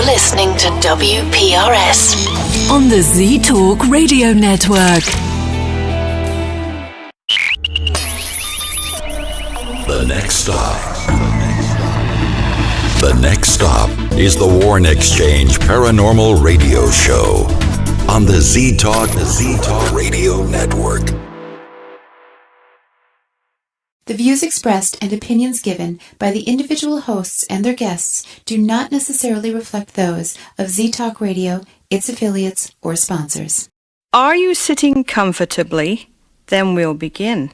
You're listening to WPRS on the Z-Talk Radio Network. The next stop is the Warren Exchange Paranormal Radio Show on the Z-Talk Radio Network. The views expressed and opinions given by the individual hosts and their guests do not necessarily reflect those of Z-Talk Radio, its affiliates, or sponsors. Are you sitting comfortably? Then we'll begin.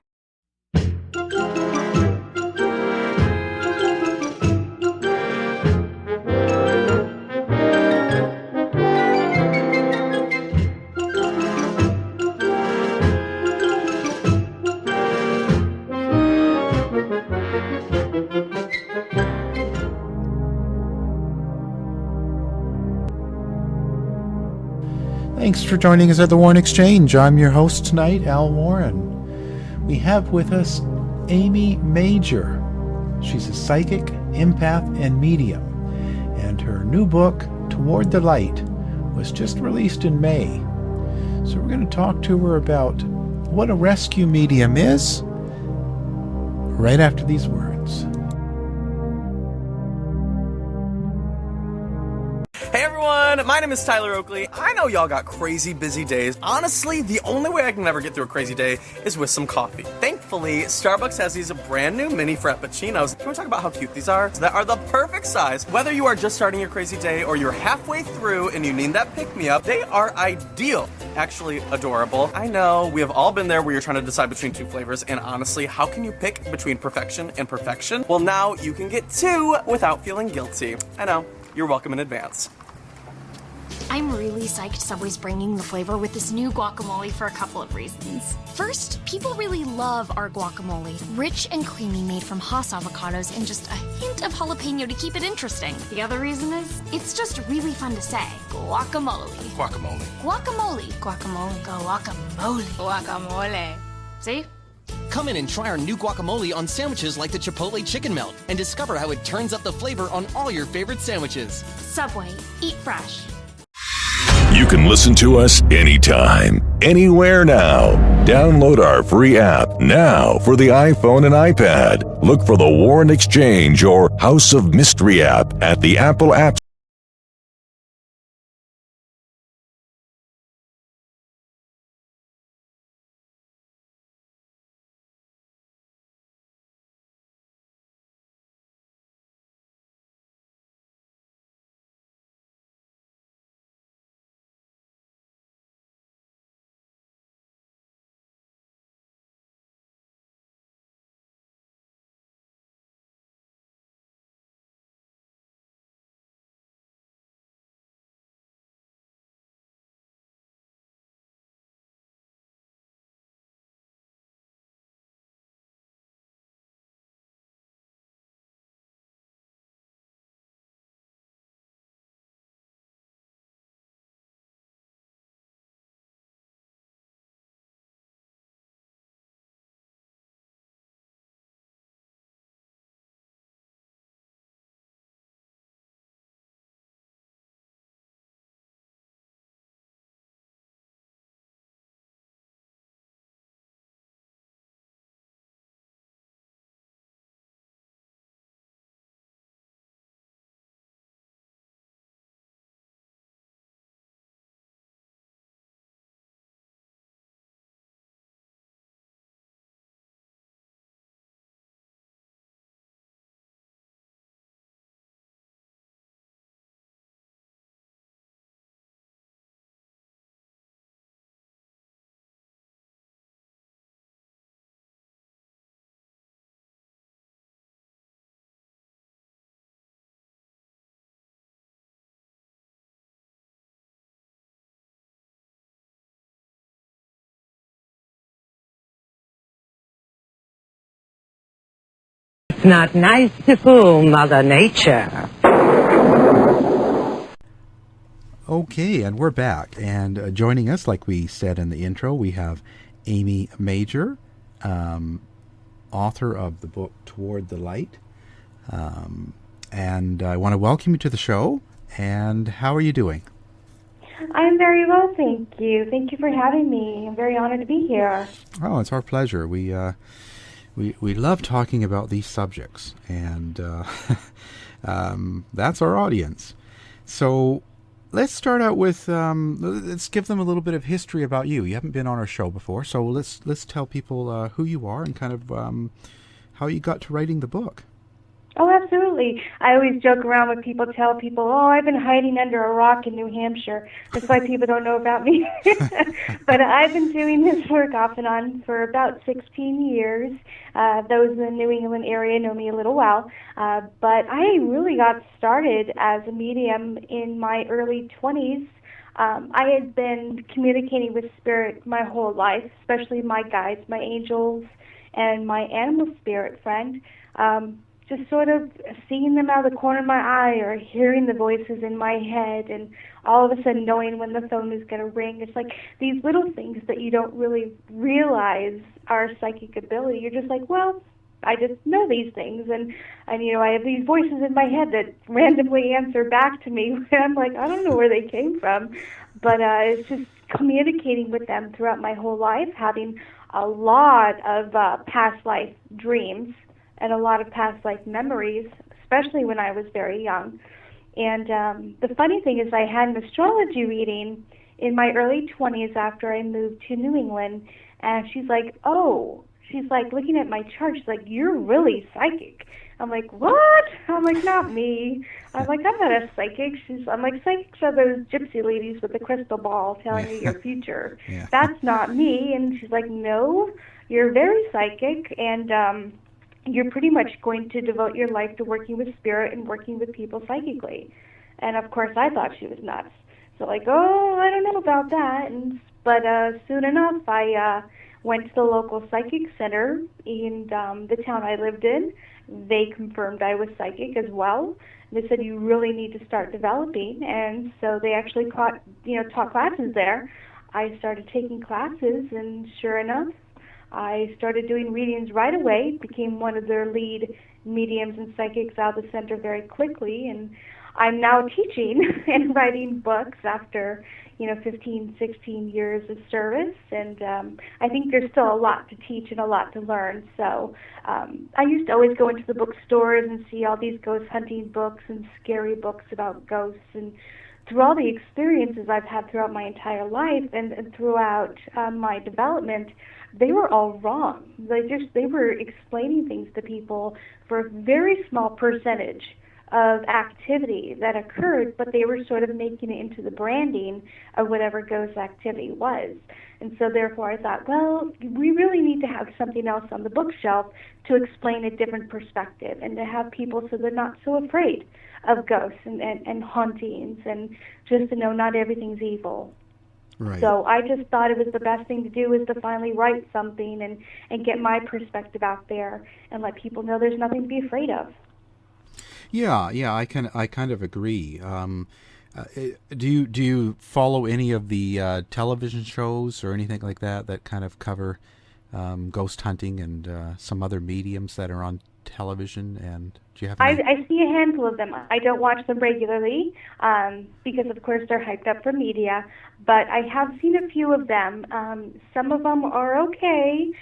Thanks for joining us at the Warren Exchange. I'm your host tonight, Al Warren. We have with us Amy Major. She's a psychic, empath, and medium. And her new book, Toward the Light, was just released in May. So we're going to talk to her about what a rescue medium is right after these words. Hey everyone, my name is Tyler Oakley. I know y'all got crazy busy days. Honestly, the only way I can ever get through a crazy day is with some coffee. Thankfully, Starbucks has these brand new mini frappuccinos. Can we talk about how cute these are? That are the perfect size. Whether you are just starting your crazy day or you're halfway through and you need that pick-me-up, they are ideal. Actually, adorable. I know, we have all been there where you're trying to decide between two flavors, and honestly, how can you pick between perfection and perfection? Well, now you can get two without feeling guilty. I know, you're welcome in advance. I'm really psyched Subway's bringing the flavor with this new guacamole for a couple of reasons. First, people really love our guacamole. Rich and creamy, made from Hass avocados and just a hint of jalapeno to keep it interesting. The other reason is, it's just really fun to say. Guacamole. Guacamole. Guacamole. Guacamole. Guacamole. Guacamole. See? Come in and try our new guacamole on sandwiches like the Chipotle Chicken Melt and discover how it turns up the flavor on all your favorite sandwiches. Subway. Eat fresh. You can listen to us anytime, anywhere now. Download our free app now for the iPhone and iPad. Look for the Warren Exchange or House of Mystery app at the Apple App Store. Not nice to fool Mother Nature. Okay, and we're back. And joining us, like we said in the intro, we have Amy Major, author of the book Toward the Light. And I want to welcome you to the show. And how are you doing? I'm very well, thank you. Thank you for having me. I'm very honored to be here. Oh, it's our pleasure. We love talking about these subjects, and that's our audience. So let's start out with let's give them a little bit of history about you. You haven't been on our show before, so let's tell people who you are and kind of how you got to writing the book. Oh, absolutely. I always joke around when people tell people, oh, I've been hiding under a rock in New Hampshire. That's why people don't know about me. But I've been doing this work off and on for about 16 years. Those in the New England area know me a little well. But I really got started as a medium in my early 20s. I had been communicating with spirit my whole life, especially my guides, my angels, and my animal spirit friend. Just sort of seeing them out of the corner of my eye or hearing the voices in my head and all of a sudden knowing when the phone is going to ring. It's like these little things that you don't really realize are psychic ability. You're just like, well, I just know these things. And you know, I have these voices in my head that randomly answer back to me. And I'm like, I don't know where they came from. But it's just communicating with them throughout my whole life, having a lot of past life dreams and a lot of past life memories, especially when I was very young. And the funny thing is I had an astrology reading in my early 20s after I moved to New England, and she's like, looking at my chart, she's like, you're really psychic. I'm like, what? I'm like, not me. I'm like, I'm not a psychic. I'm like, psychics are those gypsy ladies with the crystal ball telling you your future. Yeah. That's not me. And she's like, no, you're very psychic, and you're pretty much going to devote your life to working with spirit and working with people psychically. And of course, I thought she was nuts. So like, oh, I don't know about that. But soon enough, I went to the local psychic center in the town I lived in. They confirmed I was psychic as well. They said, you really need to start developing. And so they actually taught classes there. I started taking classes, and sure enough, I started doing readings right away, became one of their lead mediums and psychics out of the center very quickly, and I'm now teaching and writing books after 15, 16 years of service, and I think there's still a lot to teach and a lot to learn. So I used to always go into the bookstores and see all these ghost hunting books and scary books about ghosts, and through all the experiences I've had throughout my entire life and throughout my development, they were all wrong. They were explaining things to people for a very small percentage of activity that occurred, but they were sort of making it into the branding of whatever ghost activity was. And so therefore I thought, well, we really need to have something else on the bookshelf to explain a different perspective and to have people so they're not so afraid of ghosts and hauntings, and just to know not everything's evil. Right. So I just thought it was the best thing to do is to finally write something and get my perspective out there and let people know there's nothing to be afraid of. Yeah, I kind of agree. Do you follow any of the television shows or anything like that kind of cover ghost hunting and some other mediums that are on television? And do you have any? I see a handful of them. I don't watch them regularly because, of course, they're hyped up for media. But I have seen a few of them. Some of them are okay,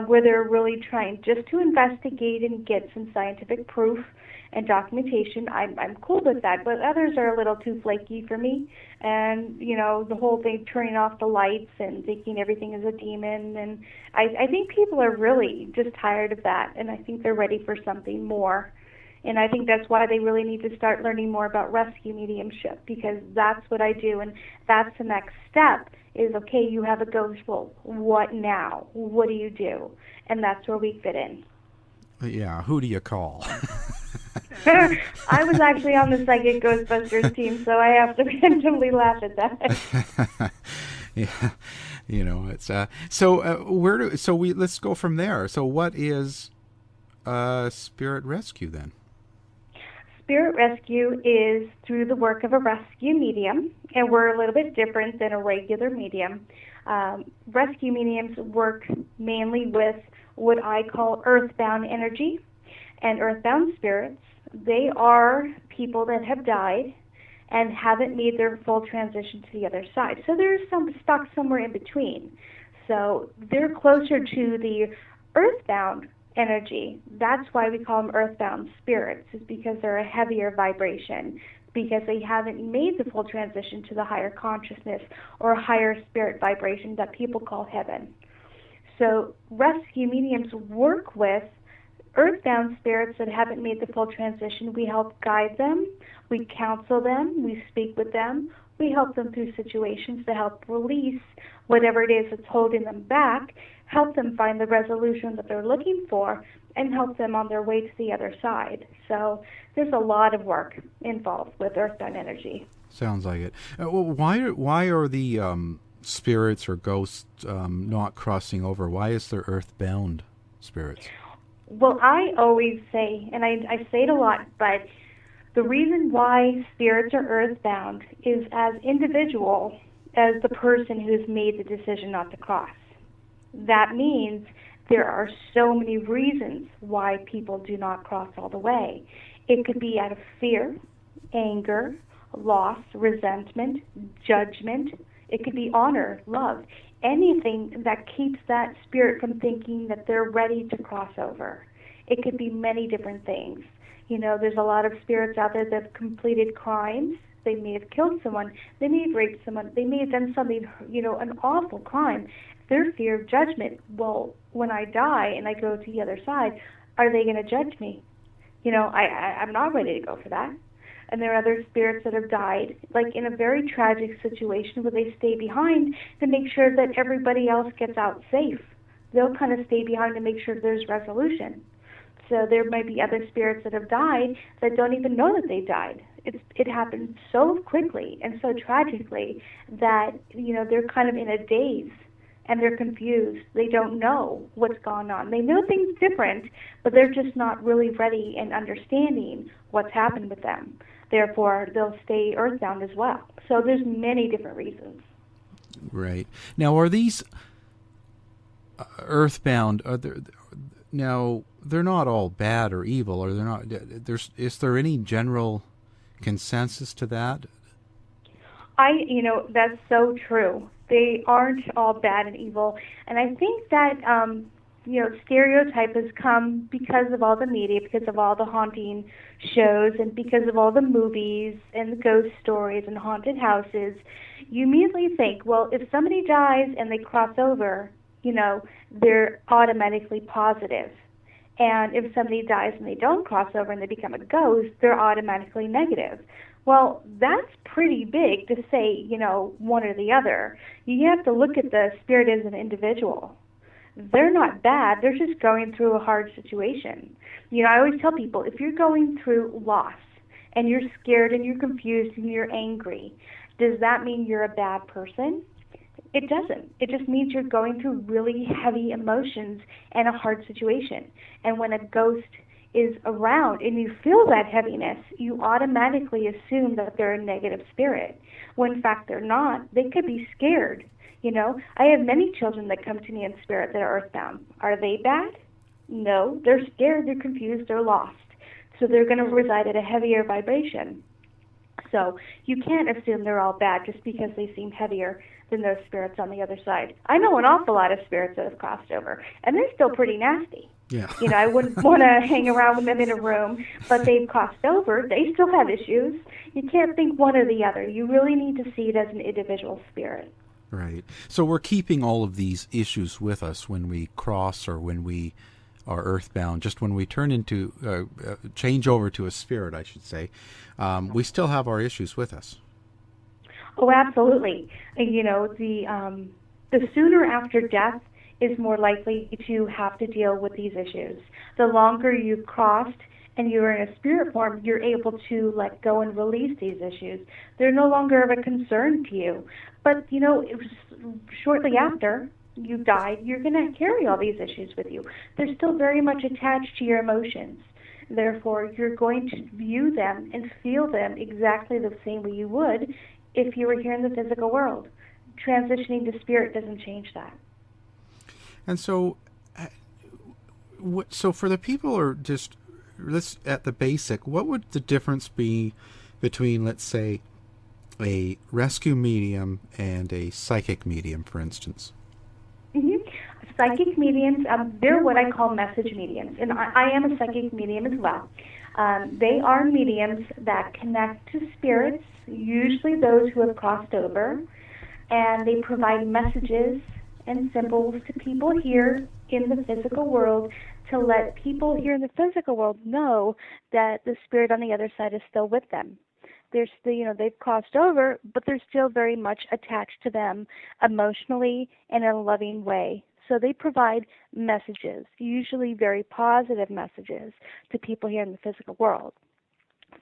where they're really trying just to investigate and get some scientific proof and documentation. I'm cool with that, but others are a little too flaky for me. And, the whole thing, turning off the lights and thinking everything is a demon. And I think people are really just tired of that, and I think they're ready for something more. And I think that's why they really need to start learning more about rescue mediumship, because that's what I do, and that's the next step is, okay, you have a ghost, well, what now? What do you do? And that's where we fit in. Yeah, who do you call? I was actually on the Psychic Ghostbusters team, so I have to randomly laugh at that. Yeah, it's let's go from there. So what is Spirit Rescue then? Spirit Rescue is through the work of a rescue medium, and we're a little bit different than a regular medium. Rescue mediums work mainly with what I call earthbound energy and earthbound spirits. They are people that have died, and haven't made their full transition to the other side. So they're stuck somewhere in between. So they're closer to the earthbound energy. That's why we call them earthbound spirits, is because they're a heavier vibration, because they haven't made the full transition to the higher consciousness or higher spirit vibration that people call heaven. So rescue mediums work with earthbound spirits that haven't made the full transition. We help guide them, we counsel them, we speak with them, we help them through situations to help release whatever it is that's holding them back, help them find the resolution that they're looking for, and help them on their way to the other side. So there's a lot of work involved with earthbound energy. Sounds like it. Why are the spirits or ghosts not crossing over? Why is there earthbound spirits? Well, I always say, and I say it a lot, but the reason why spirits are earthbound is as individual as the person who's made the decision not to cross. That means there are so many reasons why people do not cross all the way. It could be out of fear, anger, loss, resentment, judgment. It could be honor, love, anything that keeps that spirit from thinking that they're ready to cross over. It could be many different things. You know, there's a lot of spirits out there that have completed crimes. They may have killed someone. They may have raped someone. They may have done something, an awful crime. Their fear of judgment, well, when I die and I go to the other side, are they going to judge me? I'm not ready to go for that. And there are other spirits that have died, like in a very tragic situation where they stay behind to make sure that everybody else gets out safe. They'll kind of stay behind to make sure there's resolution. So there might be other spirits that have died that don't even know that they died. It happened so quickly and so tragically that, they're kind of in a daze and they're confused. They don't know what's gone on. They know things different, but they're just not really ready and understanding what's happened with them. Therefore, they'll stay earthbound as well. So there's many different reasons. Right. Now, are these earthbound? Now, they're not all bad or evil, or they're not. Is there any general consensus to that? That's so true. They aren't all bad and evil, and I think that stereotype has come because of all the media, because of all the haunting shows, and because of all the movies and the ghost stories and haunted houses. You immediately think, well, if somebody dies and they cross over, they're automatically positive. And if somebody dies and they don't cross over and they become a ghost, they're automatically negative. Well, that's pretty big to say, one or the other. You have to look at the spirit as an individual. They're not bad. They're just going through a hard situation. I always tell people, if you're going through loss and you're scared and you're confused and you're angry, does that mean you're a bad person? It doesn't. It just means you're going through really heavy emotions and a hard situation. And when a ghost is around and you feel that heaviness, you automatically assume that they're a negative spirit, when in fact they're not. They could be scared. I have many children that come to me in spirit that are earthbound. Are they bad? No, they're scared, they're confused, they're lost. So they're going to reside at a heavier vibration. So you can't assume they're all bad just because they seem heavier than those spirits on the other side. I know an awful lot of spirits that have crossed over, and they're still pretty nasty. Yeah. I wouldn't want to hang around with them in a room, but they've crossed over. They still have issues. You can't think one or the other. You really need to see it as an individual spirit. Right. So we're keeping all of these issues with us when we cross or when we are earthbound. Just when we turn into, change over to a spirit, I should say, we still have our issues with us. Oh, absolutely. The sooner after death is more likely to have to deal with these issues. The longer you've crossed and you're in a spirit form, you're able to let go and release these issues. They're no longer of a concern to you. But, shortly after you die, you're going to carry all these issues with you. They're still very much attached to your emotions. Therefore, you're going to view them and feel them exactly the same way you would if you were here in the physical world. Transitioning to spirit doesn't change that. And so for the people who are just, let's at the basic, what would the difference be between, let's say, a rescue medium and a psychic medium, for instance? Psychic mediums, they're what I call message mediums, and I am a psychic medium as well. They are mediums that connect to spirits, usually those who have crossed over, and they provide messages and symbols to people here in the physical world to let people here in the physical world know that the spirit on the other side is still with them. They're still, they've crossed over, but they're still very much attached to them emotionally and in a loving way. So they provide messages, usually very positive messages, to people here in the physical world.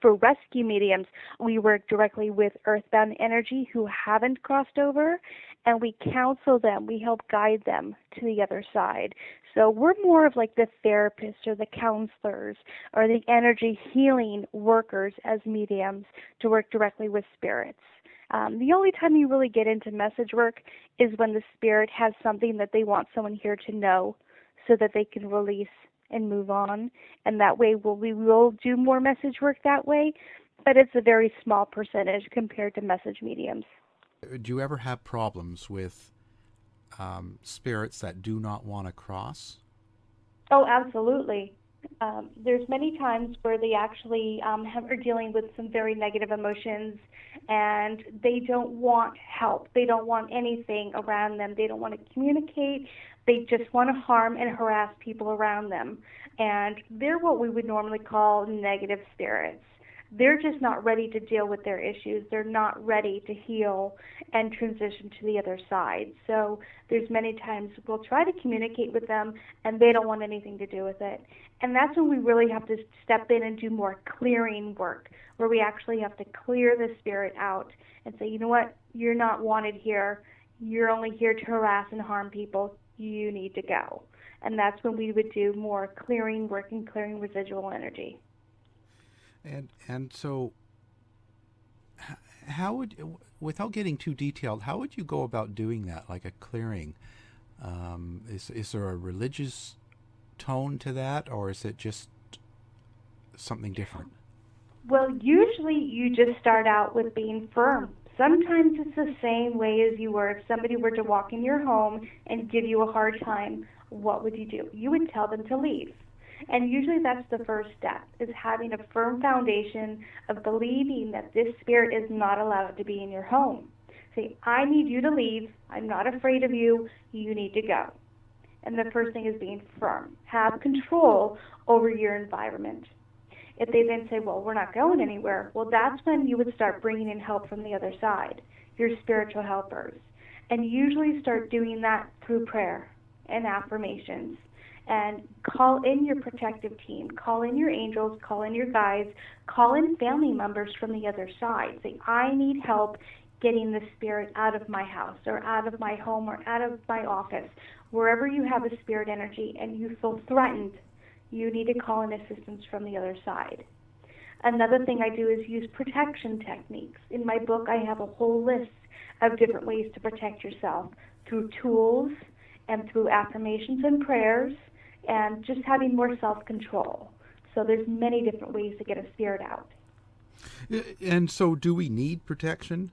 For rescue mediums, we work directly with earthbound energy who haven't crossed over, and we counsel them. We help guide them to the other side. So we're more of like the therapists or the counselors or the energy healing workers as mediums to work directly with spirits. The only time you really get into message work is when the spirit has something that they want someone here to know so that they can release and move on. And that way we will do more message work that way, but it's a very small percentage compared to message mediums. Do you ever have problems with spirits that do not want to cross? Oh, absolutely. There's many times where they actually are dealing with some very negative emotions, and they don't want help. They don't want anything around them. They don't want to communicate. They just want to harm and harass people around them. And they're what we would normally call negative spirits. They're just not ready to deal with their issues. They're not ready to heal and transition to the other side. So there's many times we'll try to communicate with them, and they don't want anything to do with it. And that's when we really have to step in and do more clearing work, where we actually have to clear the spirit out and say, you know what, you're not wanted here. You're only here to harass and harm people. You need to go. And that's when we would do more clearing work and clearing residual energy. And so, how would, without getting too detailed, how would you go about doing that, like a clearing? Is there a religious tone to that, or is it just something different? Well, usually you just start out with being firm. Sometimes it's the same way as you were. If somebody were to walk in your home and give you a hard time, what would you do? You would tell them to leave. And usually that's the first step, is having a firm foundation of believing that this spirit is not allowed to be in your home. Say, I need you to leave. I'm not afraid of you. You need to go. And the first thing is being firm. Have control over your environment. If they then say, well, we're not going anywhere, well, that's when you would start bringing in help from the other side, your spiritual helpers. And usually start doing that through prayer and affirmations. And call in your protective team, call in your angels, call in your guides, call in family members from the other side. Say, I need help getting the spirit out of my house or out of my home or out of my office. Wherever you have a spirit energy and you feel threatened, you need to call in assistance from the other side. Another thing I do is use protection techniques. In my book, I have a whole list of different ways to protect yourself through tools and through affirmations and prayers, and just having more self-control. So there's many different ways to get a spirit out. And so do we need protection?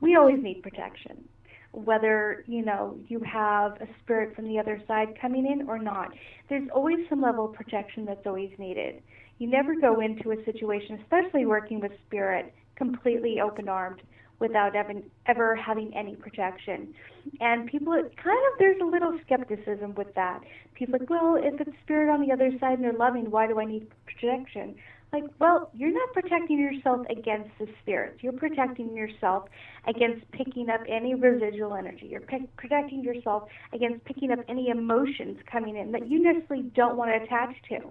We always need protection. Whether, you have a spirit from the other side coming in or not, there's always some level of protection that's always needed. You never go into a situation, especially working with spirit, completely open-armed, without ever having any protection. And people, there's a little skepticism with that. People are like, well, if it's spirit on the other side and they're loving, why do I need protection? Like, well, you're not protecting yourself against the spirits. You're protecting yourself against picking up any residual energy. You're protecting yourself against picking up any emotions coming in that you necessarily don't want to attach to.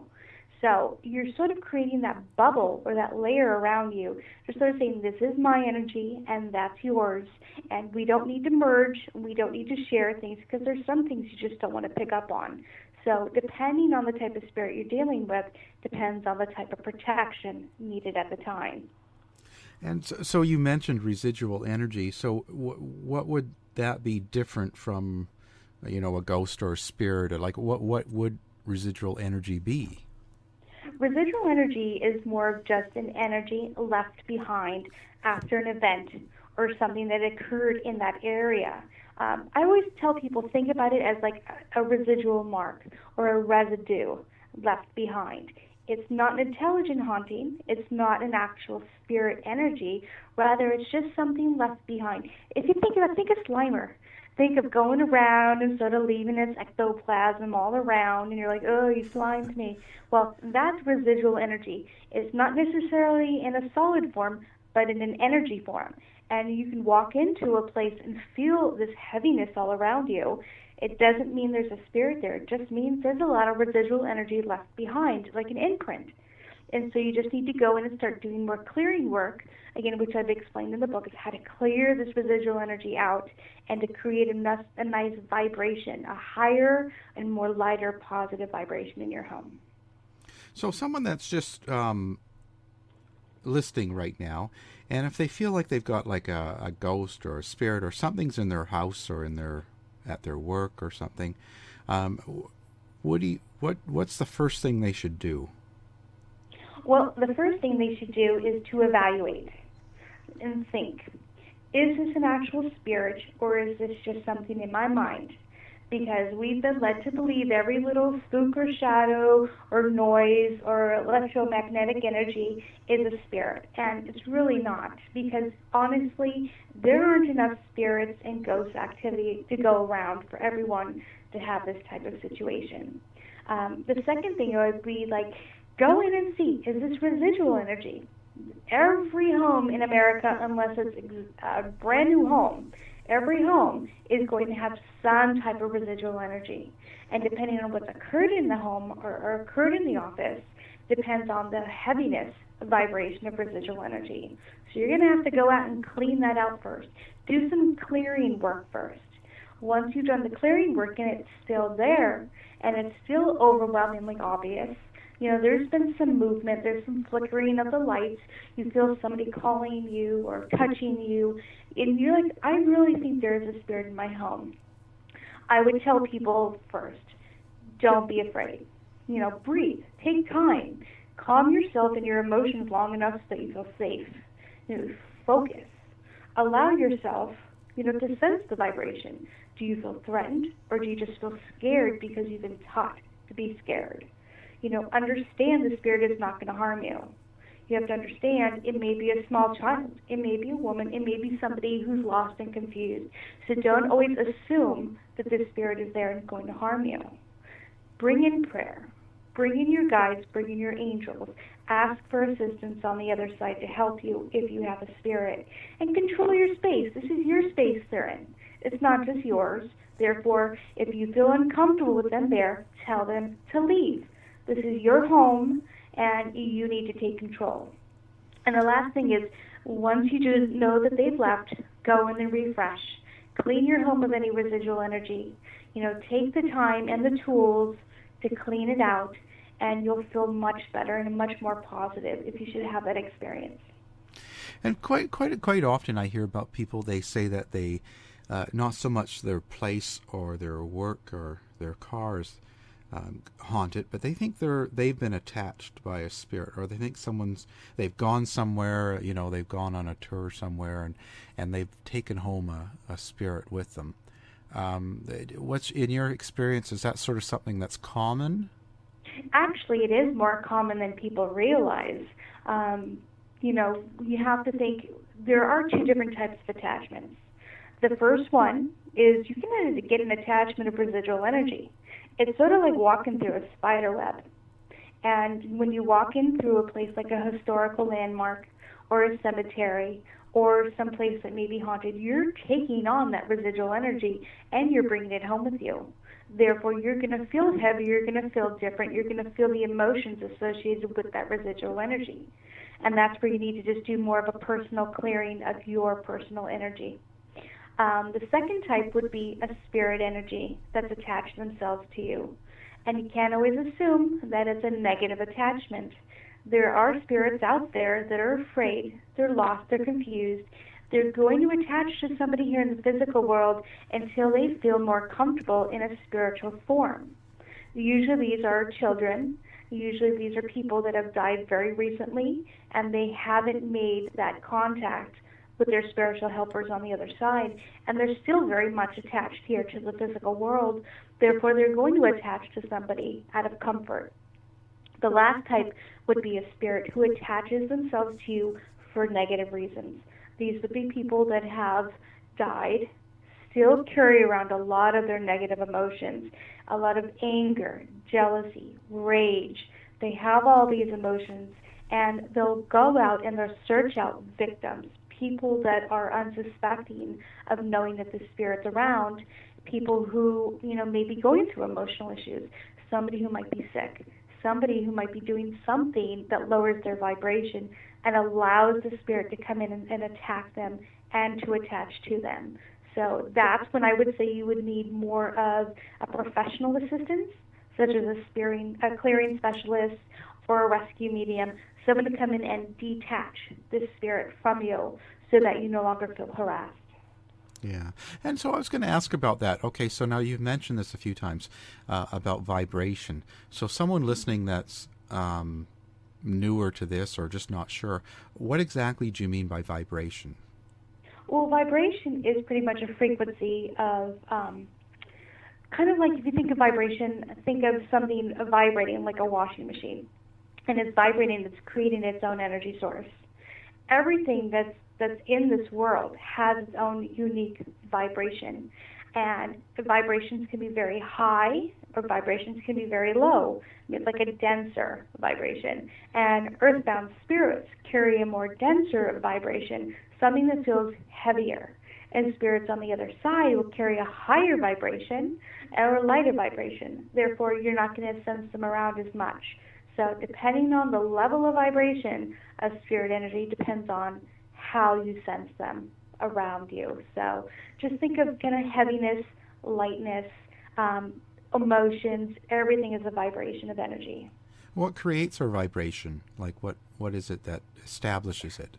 So you're sort of creating that bubble or that layer around you. You're sort of saying, this is my energy and that's yours. And we don't need to merge. We don't need to share things because there's some things you just don't want to pick up on. So depending on the type of spirit you're dealing with, depends on the type of protection needed at the time. And so you mentioned residual energy. So what would that be different from, a ghost or a spirit? Or like what would residual energy be? Residual energy is more of just an energy left behind after an event or something that occurred in that area. I always tell people, think about it as like a residual mark or a residue left behind. It's not an intelligent haunting. It's not an actual spirit energy. Rather, it's just something left behind. If you think of Slimer. Think of going around and sort of leaving its ectoplasm all around, and you're like, oh, you slimed me. Well, that's residual energy. It's not necessarily in a solid form, but in an energy form. And you can walk into a place and feel this heaviness all around you. It doesn't mean there's a spirit there. It just means there's a lot of residual energy left behind, like an imprint. And so you just need to go in and start doing more clearing work, again, which I've explained in the book, is how to clear this residual energy out and to create a nice vibration, a higher and more lighter positive vibration in your home. So someone that's just listening right now, and if they feel like they've got like a ghost or a spirit or something's in their house or at their work or something, what's the first thing they should do? Well, the first thing they should do is to evaluate and think, is this an actual spirit or is this just something in my mind? Because we've been led to believe every little spook or shadow or noise or electromagnetic energy is a spirit, and it's really not, because honestly, there aren't enough spirits and ghost activity to go around for everyone to have this type of situation. The second thing would be like, go in and see, is this residual energy? Every home in America, unless it's a brand new home, every home is going to have some type of residual energy. And depending on what's occurred in the home or occurred in the office, depends on the heaviness vibration of residual energy. So you're going to have to go out and clean that out first. Do some clearing work first. Once you've done the clearing work and it's still there and it's still overwhelmingly obvious, there's been some movement, there's some flickering of the lights, you feel somebody calling you or touching you, and you're like, I really think there is a spirit in my home. I would tell people first, don't be afraid. Breathe, take time, calm yourself and your emotions long enough so that you feel safe. Focus. Allow yourself, to sense the vibration. Do you feel threatened, or do you just feel scared because you've been taught to be scared? Understand the spirit is not going to harm you. You have to understand it may be a small child, it may be a woman, it may be somebody who's lost and confused. So don't always assume that this spirit is there and going to harm you. Bring in prayer. Bring in your guides, bring in your angels. Ask for assistance on the other side to help you if you have a spirit. And control your space. This is your space they're in. It's not just yours. Therefore, if you feel uncomfortable with them there, tell them to leave. This is your home, and you need to take control. And the last thing is, once you just know that they've left, go in and refresh. Clean your home of any residual energy. Take the time and the tools to clean it out, and you'll feel much better and much more positive if you should have that experience. And quite often I hear about people, they say that they, not so much their place or their work or their cars haunted, but they think they've been attached by a spirit, or they think they've gone somewhere, they've gone on a tour somewhere and they've taken home a spirit with them. What's in your experience, is that sort of something that's common? Actually, it is more common than people realize. You have to think there are two different types of attachments. The first one is you can get an attachment of residual energy. It's sort of like walking through a spider web. And when you walk in through a place like a historical landmark or a cemetery or some place that may be haunted, you're taking on that residual energy and you're bringing it home with you. Therefore, you're going to feel heavy, you're going to feel different, you're going to feel the emotions associated with that residual energy. And that's where you need to just do more of a personal clearing of your personal energy. The second type would be a spirit energy that's attached themselves to you. And you can't always assume that it's a negative attachment. There are spirits out there that are afraid, they're lost, they're confused. They're going to attach to somebody here in the physical world until they feel more comfortable in a spiritual form. Usually these are children, Usually these are people that have died very recently, and they haven't made that contact with their spiritual helpers on the other side, and they're still very much attached here to the physical world. Therefore, they're going to attach to somebody out of comfort. The last type would be a spirit who attaches themselves to you for negative reasons. These would be people that have died, still carry around a lot of their negative emotions, a lot of anger, jealousy, rage. They have all these emotions, and they'll go out and they'll search out victims, people that are unsuspecting of knowing that the spirit's around, people who, may be going through emotional issues, somebody who might be sick, somebody who might be doing something that lowers their vibration and allows the spirit to come in and attack them and to attach to them. So that's when I would say you would need more of a professional assistance, such as a clearing specialist or a rescue medium, someone to come in and detach this spirit from you so that you no longer feel harassed. Yeah. And so I was going to ask about that. Okay, so now you've mentioned this a few times about vibration. So someone listening that's newer to this or just not sure, what exactly do you mean by vibration? Well, vibration is pretty much a frequency of, kind of like if you think of vibration, think of something vibrating like a washing machine. And it's vibrating, it's creating its own energy source. Everything that's in this world has its own unique vibration. And the vibrations can be very high or vibrations can be very low. It's like a denser vibration. And earthbound spirits carry a more denser vibration, something that feels heavier. And spirits on the other side will carry a higher vibration or a lighter vibration. Therefore, you're not going to sense them around as much. So depending on the level of vibration of spirit energy depends on how you sense them around you. So just think of kind of heaviness, lightness, emotions. Everything is a vibration of energy. What creates our vibration? Like what is it that establishes it?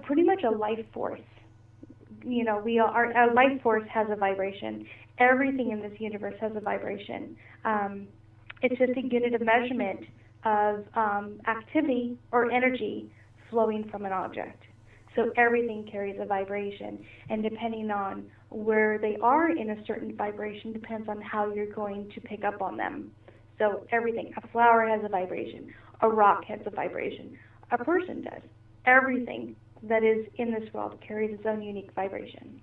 Pretty much a life force. Our life force has a vibration. Everything in this universe has a vibration. It's just a unit of measurement of activity or energy flowing from an object. So everything carries a vibration, and depending on where they are in a certain vibration depends on how you're going to pick up on them. So everything, a flower has a vibration, a rock has a vibration, a person does. Everything that is in this world carries its own unique vibration.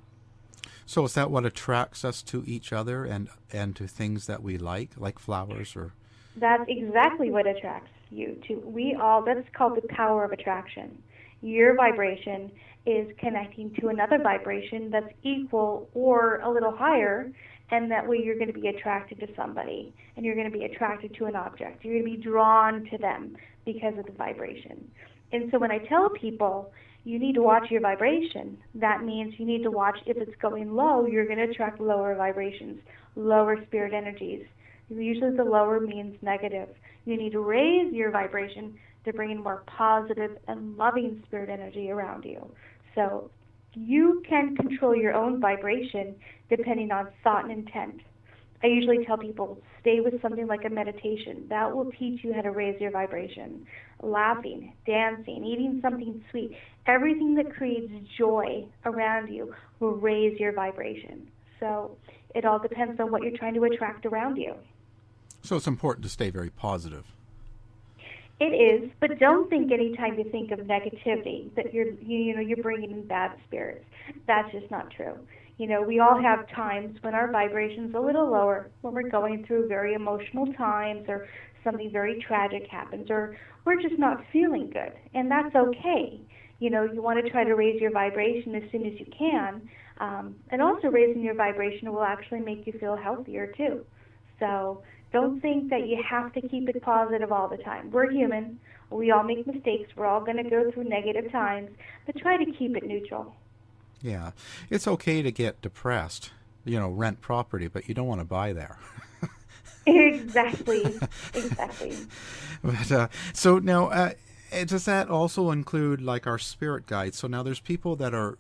So is that what attracts us to each other and to things that we like flowers or? That's exactly what attracts you to. That's called the power of attraction. Your vibration is connecting to another vibration that's equal or a little higher, and that way you're going to be attracted to somebody, and you're going to be attracted to an object. You're going to be drawn to them because of the vibration. And so when I tell people, you need to watch your vibration, that means you need to watch if it's going low, you're going to attract lower vibrations, lower spirit energies. Usually the lower means negative. You need to raise your vibration to bring in more positive and loving spirit energy around you. So you can control your own vibration depending on thought and intent. I usually tell people, stay with something like a meditation. That will teach you how to raise your vibration. Laughing, dancing, eating something sweet, everything that creates joy around you will raise your vibration. So it all depends on what you're trying to attract around you. So it's important to stay very positive. It is, but don't think anytime you think of negativity that you're bringing in bad spirits. That's just not true. We all have times when our vibration's a little lower, when we're going through very emotional times or something very tragic happens, or we're just not feeling good, and that's okay. You want to try to raise your vibration as soon as you can, and also raising your vibration will actually make you feel healthier too. So don't think that you have to keep it positive all the time. We're human. We all make mistakes. We're all going to go through negative times, but try to keep it neutral. Yeah. It's okay to get depressed, rent property, but you don't want to buy there. Exactly. But so now, does that also include like our spirit guides? So now there's people that are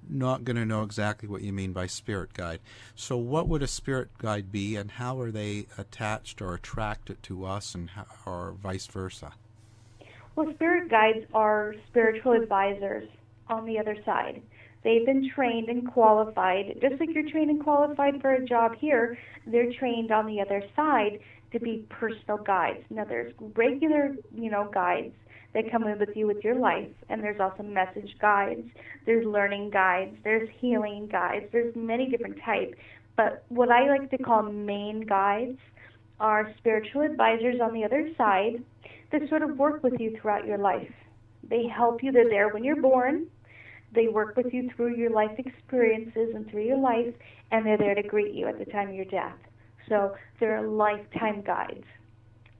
not going to know exactly what you mean by spirit guide. So what would a spirit guide be, and how are they attached or attracted to us, and or vice versa? Well, spirit guides are spiritual advisors on the other side. They've been trained and qualified, just like you're trained and qualified for a job here, they're trained on the other side to be personal guides. Now, there's regular, guides that come in with you with your life, and there's also message guides, there's learning guides, there's healing guides, there's many different types. But what I like to call main guides are spiritual advisors on the other side that sort of work with you throughout your life. They help you. They're there when you're born. They work with you through your life experiences and through your life, and they're there to greet you at the time of your death. So they're lifetime guides.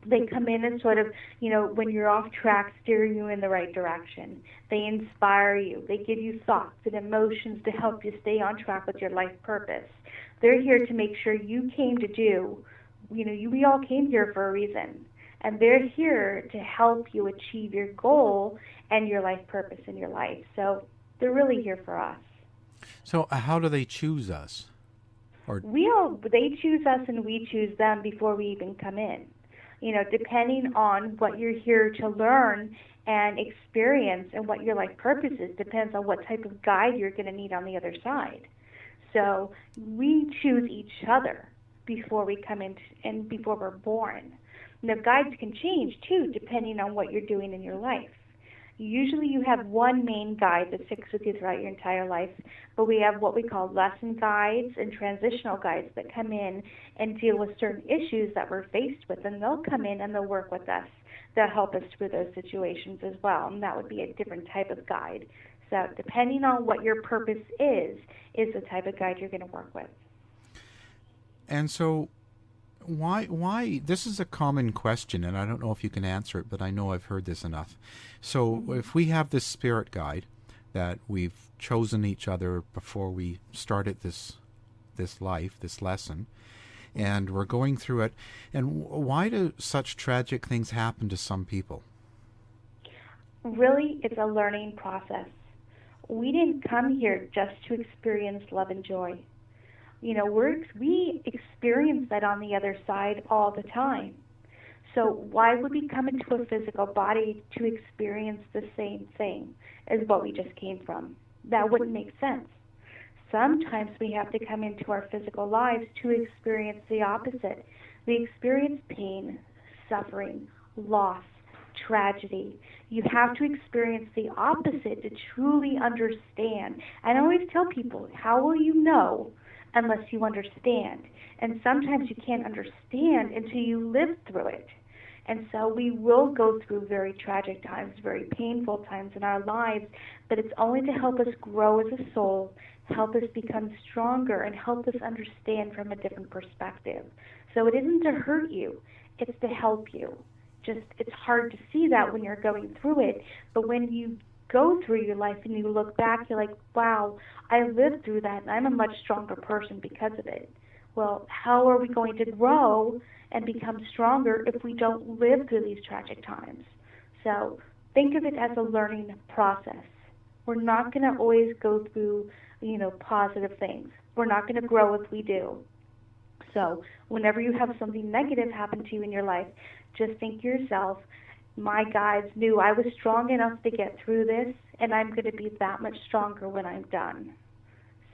They come in and sort of, when you're off track, steer you in the right direction. They inspire you. They give you thoughts and emotions to help you stay on track with your life purpose. They're here to make sure you came to do, we all came here for a reason. And they're here to help you achieve your goal and your life purpose in your life. So they're really here for us. So how do they choose us? They choose us and we choose them before we even come in. Depending on what you're here to learn and experience and what your life purpose is, depends on what type of guide you're going to need on the other side. So we choose each other before we come in and before we're born. Now, guides can change, too, depending on what you're doing in your life. Usually you have one main guide that sticks with you throughout your entire life, but we have what we call lesson guides and transitional guides that come in and deal with certain issues that we're faced with, and they'll come in and they'll work with us. They'll help us through those situations as well, and that would be a different type of guide. So depending on what your purpose is the type of guide you're going to work with. And so why this is a common question, and I don't know if you can answer it, but I know I've heard this enough. So if we have this spirit guide that we've chosen each other before we started this life, this lesson, and we're going through it, and why do such tragic things happen to some people? Really, it's a learning process. We didn't come here just to experience love and joy. We experience that on the other side all the time. So why would we come into a physical body to experience the same thing as what we just came from? That wouldn't make sense. Sometimes we have to come into our physical lives to experience the opposite. We experience pain, suffering, loss, tragedy. You have to experience the opposite to truly understand. And I always tell people, how will you know unless you understand? And sometimes you can't understand until you live through it. And so we will go through very tragic times, very painful times in our lives, but it's only to help us grow as a soul, help us become stronger, and help us understand from a different perspective. So it isn't to hurt you, it's to help you. It's hard to see that when you're going through it, but when you go through your life and you look back, you're like, wow, I lived through that, and I'm a much stronger person because of it. Well, how are we going to grow and become stronger if we don't live through these tragic times? So think of it as a learning process. We're not going to always go through, positive things. We're not going to grow if we do. So whenever you have something negative happen to you in your life, just think to yourself, my guides knew I was strong enough to get through this, and I'm going to be that much stronger when I'm done.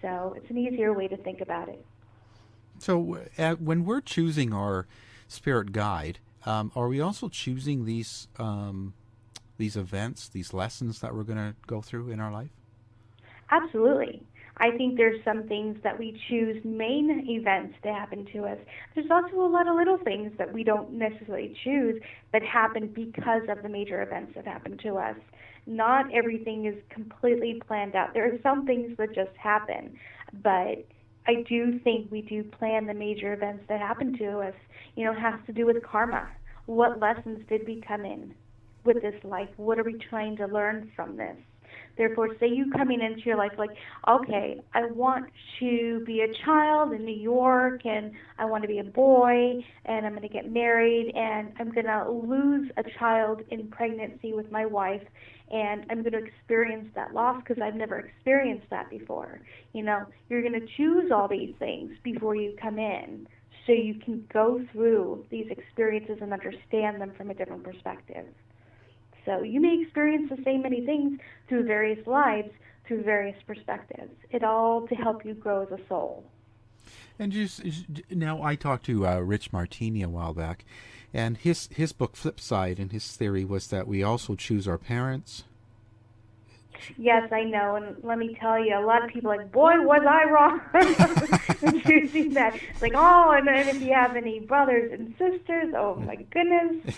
So it's an easier way to think about it. So when we're choosing our spirit guide, are we also choosing these events, these lessons that we're going to go through in our life? Absolutely. I think there's some things that we choose main events to happen to us. There's also a lot of little things that we don't necessarily choose that happen because of the major events that happen to us. Not everything is completely planned out. There are some things that just happen, but I do think we do plan the major events that happen to us. It has to do with karma. What lessons did we come in with this life? What are we trying to learn from this? Therefore, say you coming into your life like, okay, I want to be a child in New York, and I want to be a boy, and I'm going to get married, and I'm going to lose a child in pregnancy with my wife, and I'm going to experience that loss because I've never experienced that before. You know, you're going to choose all these things before you come in, so you can go through these experiences and understand them from a different perspective. So you may experience the same many things through various lives, through various perspectives. It all to help you grow as a soul. And now I talked to Rich Martini a while back, and his book Flip Side, and his theory was that we also choose our parents. Yes, I know, and let me tell you, a lot of people are like, boy, was I wrong in choosing that. It's like, oh, and then if you have any brothers and sisters, oh my goodness.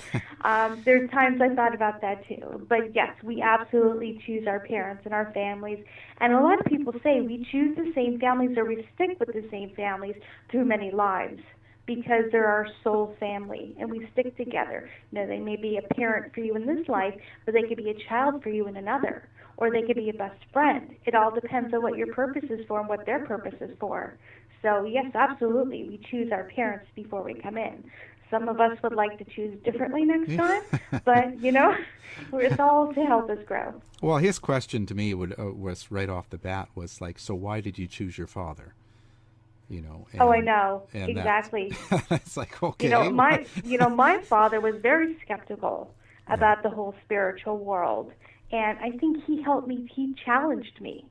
There's times I thought about that too. But yes, we absolutely choose our parents and our families. And a lot of people say we choose the same families or we stick with the same families through many lives, because they're our soul family, and we stick together. You know, they may be a parent for you in this life, but they could be a child for you in another, or they could be a best friend. It all depends on what your purpose is for and what their purpose is for. So, yes, absolutely, we choose our parents before we come in. Some of us would like to choose differently next time, but, you know, it's all to help us grow. Well, his question to me was right off the bat was like, so why did you choose your father? You know. Oh, I know, exactly. It's like, okay. My father was very skeptical about the whole spiritual world, and I think he challenged me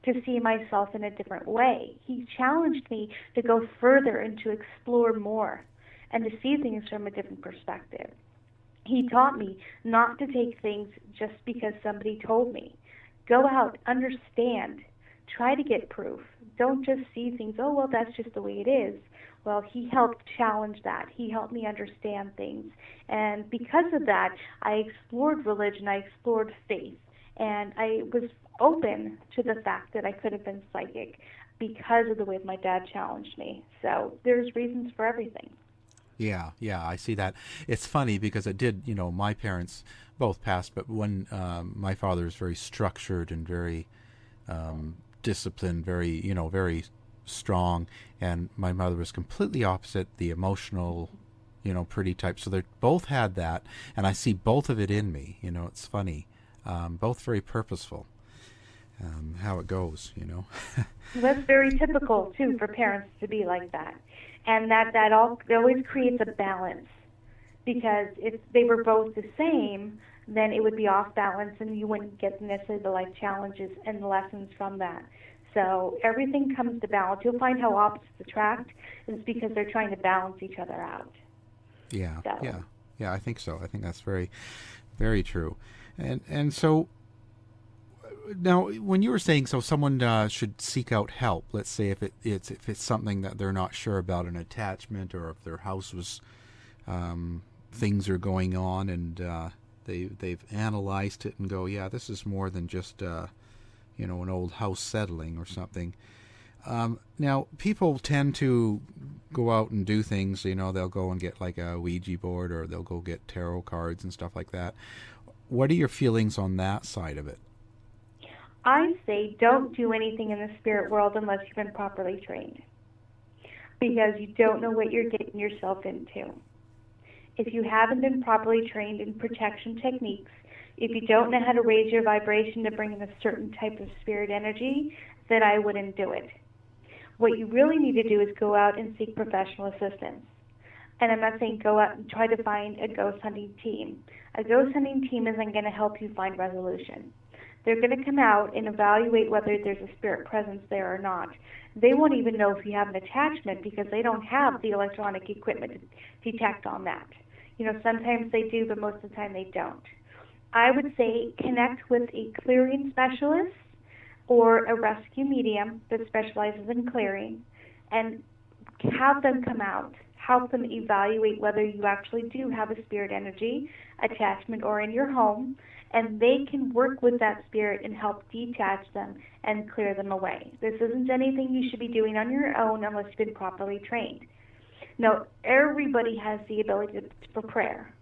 to see myself in a different way. He challenged me to go further and to explore more and to see things from a different perspective. He taught me not to take things just because somebody told me. Go out, understand, try to get proof. Don't just see things, oh, well, that's just the way it is. Well, he helped challenge that. He helped me understand things. And because of that, I explored religion, I explored faith, and I was open to the fact that I could have been psychic because of the way my dad challenged me. So there's reasons for everything. Yeah, I see that. It's funny because it did, you know, my parents both passed, but when my father is very structured and very disciplined, very strong, and my mother was completely opposite, the emotional, pretty type. So they both had that, and I see both of it in me. It's funny. Both very purposeful. How it goes, That's very typical too for parents to be like that, and that always creates a balance, because if they were both the same, then it would be off balance, and you wouldn't get necessarily the life challenges and the lessons from that. So everything comes to balance. You'll find how opposites attract is because they're trying to balance each other out. Yeah, so. Yeah. I think so. I think that's very, very true. And so now, when you were saying someone should seek out help, let's say if it's something that they're not sure about, an attachment, or if their house was things are going on and they've analyzed it and go, yeah, this is more than just an old house settling or something. Now, people tend to go out and do things. They'll go and get like a Ouija board, or they'll go get tarot cards and stuff like that. What are your feelings on that side of it? I say don't do anything in the spirit world unless you've been properly trained, because you don't know what you're getting yourself into. If you haven't been properly trained in protection techniques, if you don't know how to raise your vibration to bring in a certain type of spirit energy, then I wouldn't do it. What you really need to do is go out and seek professional assistance. And I'm not saying go out and try to find a ghost hunting team. A ghost hunting team isn't going to help you find resolution. They're going to come out and evaluate whether there's a spirit presence there or not. They won't even know if you have an attachment because they don't have the electronic equipment to detect on that. Sometimes they do, but most of the time they don't. I would say connect with a clearing specialist or a rescue medium that specializes in clearing, and have them come out, help them evaluate whether you actually do have a spirit energy attachment or in your home, and they can work with that spirit and help detach them and clear them away. This isn't anything you should be doing on your own unless you've been properly trained. Now, everybody has the ability for prayer.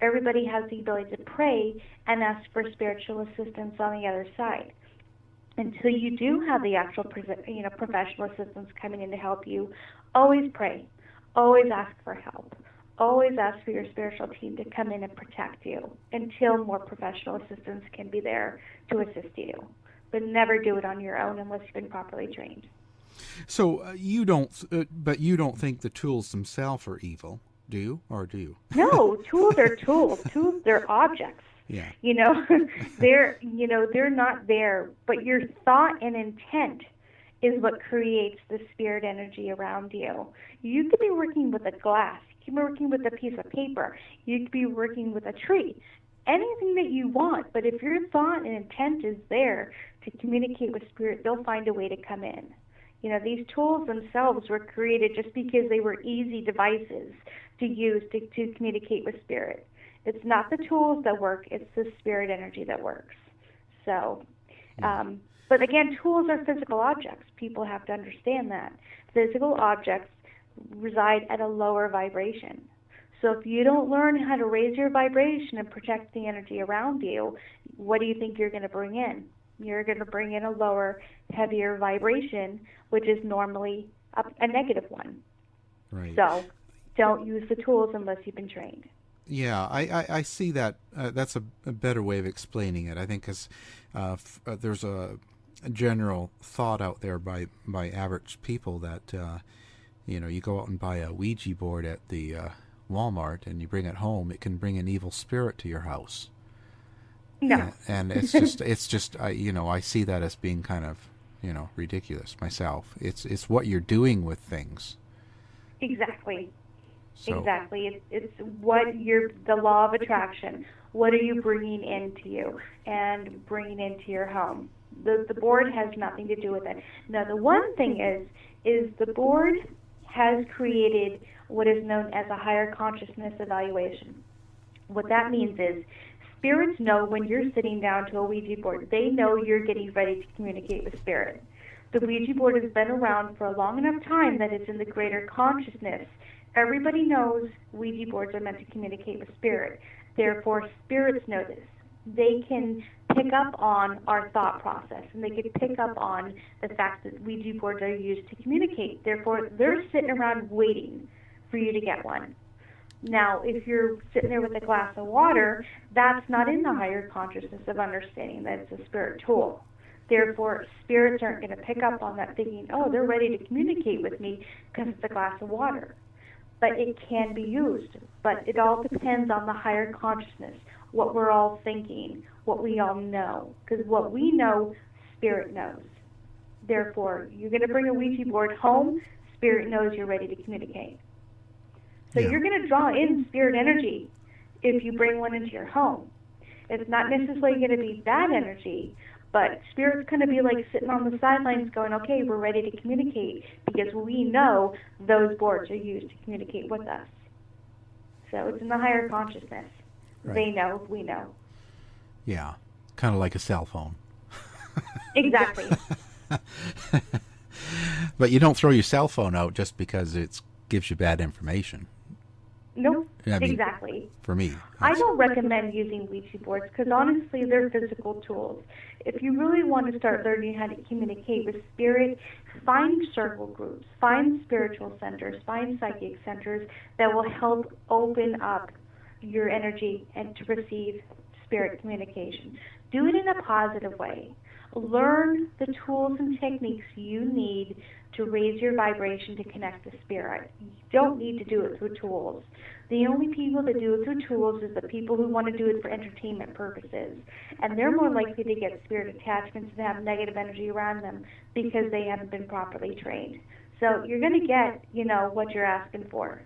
Everybody has the ability to pray and ask for spiritual assistance on the other side. Until you do have the actual professional assistance coming in to help you, always pray. Always ask for help. Always ask for your spiritual team to come in and protect you until more professional assistance can be there to assist you. But never do it on your own unless you've been properly trained. So you don't think the tools themselves are evil, do you? Or do you? No, tools are tools. Tools, they're objects. Yeah. They're not there, but your thought and intent is what creates the spirit energy around you. You could be working with a glass. You could be working with a piece of paper. You could be working with a tree. Anything that you want, but if your thought and intent is there to communicate with spirit, they'll find a way to come in. These tools themselves were created just because they were easy devices to use to communicate with spirit. It's not the tools that work, it's the spirit energy that works. So, but again, tools are physical objects. People have to understand that. Physical objects reside at a lower vibration. So if you don't learn how to raise your vibration and protect the energy around you, what do you think you're going to bring in? You're going to bring in a lower, heavier vibration, which is normally a negative one. Right. So don't use the tools unless you've been trained. Yeah, I see that. That's a better way of explaining it. I think because there's a general thought out there by average people that you go out and buy a Ouija board at the Walmart and you bring it home, it can bring an evil spirit to your house. No. And it's just I see that as being kind of ridiculous myself. It's what you're doing with things. Exactly. So. Exactly. It's what the law of attraction. What are you bringing into you and bringing into your home? The board has nothing to do with it. Now, the one thing is the board has created what is known as a higher consciousness evaluation. What that means is spirits know when you're sitting down to a Ouija board. They know you're getting ready to communicate with spirit. The Ouija board has been around for a long enough time that it's in the greater consciousness. Everybody knows Ouija boards are meant to communicate with spirit. Therefore, spirits know this. They can pick up on our thought process, and they can pick up on the fact that Ouija boards are used to communicate. Therefore, they're sitting around waiting for you to get one. Now, if you're sitting there with a glass of water, that's not in the higher consciousness of understanding that it's a spirit tool. Therefore, spirits aren't going to pick up on that thinking, oh, they're ready to communicate with me because it's a glass of water. But it can be used. But it all depends on the higher consciousness, what we're all thinking, what we all know. Because what we know, spirit knows. Therefore, you're going to bring a Ouija board home, spirit knows you're ready to communicate. So you're going to draw in spirit energy if you bring one into your home. It's not necessarily going to be bad energy, but spirit's going to be like sitting on the sidelines going, okay, we're ready to communicate because we know those boards are used to communicate with us. So it's in the higher consciousness. Right. They know, we know. Yeah, kind of like a cell phone. Exactly. But you don't throw your cell phone out just because it gives you bad information. Nope, I mean, exactly. For me. I don't recommend using Ouija boards because honestly they're physical tools. If you really want to start learning how to communicate with spirit, find circle groups, find spiritual centers, find psychic centers that will help open up your energy and to receive spirit communication. Do it in a positive way. Learn the tools and techniques you need to raise your vibration to connect to spirit. You don't need to do it through tools. The only people that do it through tools is the people who want to do it for entertainment purposes. And they're more likely to get spirit attachments and have negative energy around them because they haven't been properly trained. So you're going to get, what you're asking for.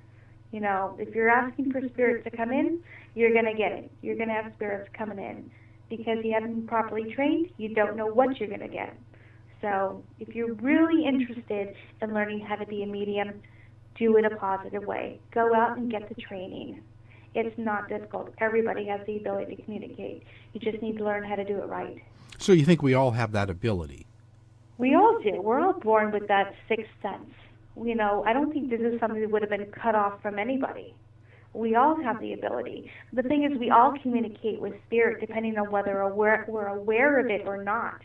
If you're asking for spirits to come in, you're going to get it. You're going to have spirits coming in. Because you haven't been properly trained, you don't know what you're going to get. So if you're really interested in learning how to be a medium, do it a positive way. Go out and get the training. It's not difficult. Everybody has the ability to communicate. You just need to learn how to do it right. So you think we all have that ability? We all do. We're all born with that sixth sense. I don't think this is something that would have been cut off from anybody. We all have the ability. The thing is, we all communicate with spirit depending on whether we're aware of it or not.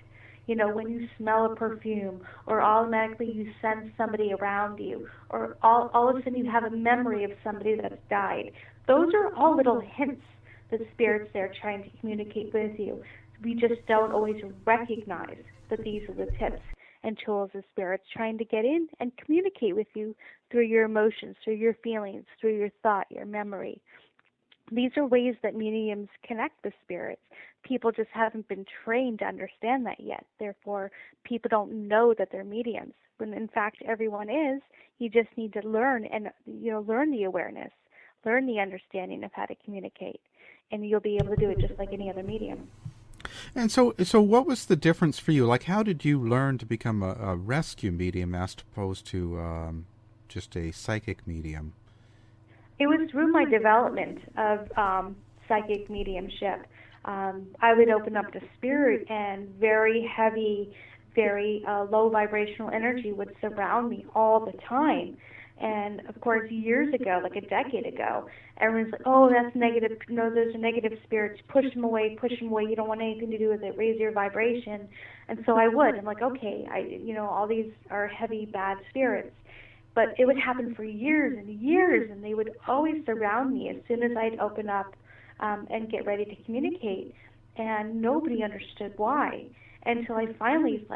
You know, when you smell a perfume, or automatically you sense somebody around you, or all of a sudden you have a memory of somebody that's died. Those are all little hints that spirits there trying to communicate with you. We just don't always recognize that these are the tips and tools of spirits trying to get in and communicate with you through your emotions, through your feelings, through your thought, your memory. These are ways that mediums connect with spirits. People just haven't been trained to understand that yet. Therefore, people don't know that they're mediums. When in fact everyone is, you just need to learn and learn the awareness, learn the understanding of how to communicate, and you'll be able to do it just like any other medium. And so what was the difference for you? Like, how did you learn to become a rescue medium as opposed to just a psychic medium? It was through my development of psychic mediumship. I would open up to spirit, and very heavy, very low vibrational energy would surround me all the time. And of course, years ago, like a decade ago, everyone's like, "Oh, that's negative. No, those are negative spirits. Push them away. Push them away. You don't want anything to do with it. Raise your vibration." And so I would. I'm like, "Okay, all these are heavy, bad spirits." But it would happen for years and years, and they would always surround me as soon as I'd open up and get ready to communicate. And nobody understood why until I finally,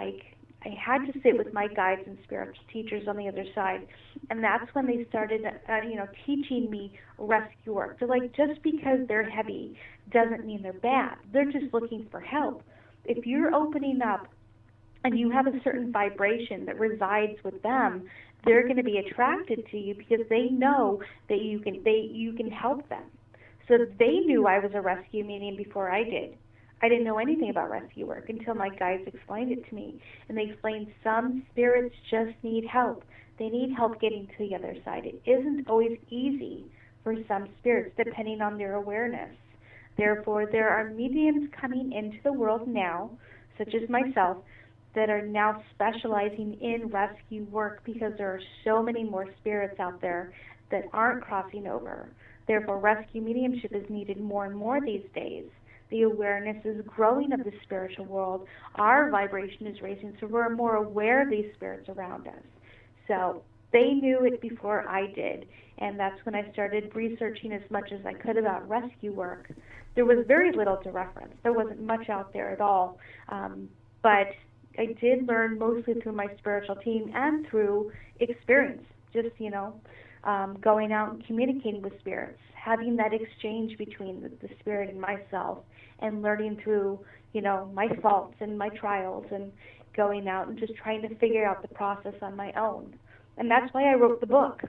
I had to sit with my guides and spiritual teachers on the other side. And that's when they started, teaching me rescue work. So, just because they're heavy doesn't mean they're bad. They're just looking for help. If you're opening up and you have a certain vibration that resides with them, they're going to be attracted to you because they know that you can help them. So they knew I was a rescue medium before I did. I didn't know anything about rescue work until my guides explained it to me. And they explained some spirits just need help. They need help getting to the other side. It isn't always easy for some spirits, depending on their awareness. Therefore, there are mediums coming into the world now, such as myself, that are now specializing in rescue work because there are so many more spirits out there that aren't crossing over. Therefore, rescue mediumship is needed more and more these days. The awareness is growing of the spiritual world. Our vibration is raising, so we're more aware of these spirits around us. So they knew it before I did, and that's when I started researching as much as I could about rescue work. There was very little to reference. There wasn't much out there at all, but I did learn mostly through my spiritual team and through experience, just, going out and communicating with spirits, having that exchange between the spirit and myself, and learning through, my faults and my trials, and going out and just trying to figure out the process on my own. And that's why I wrote the book.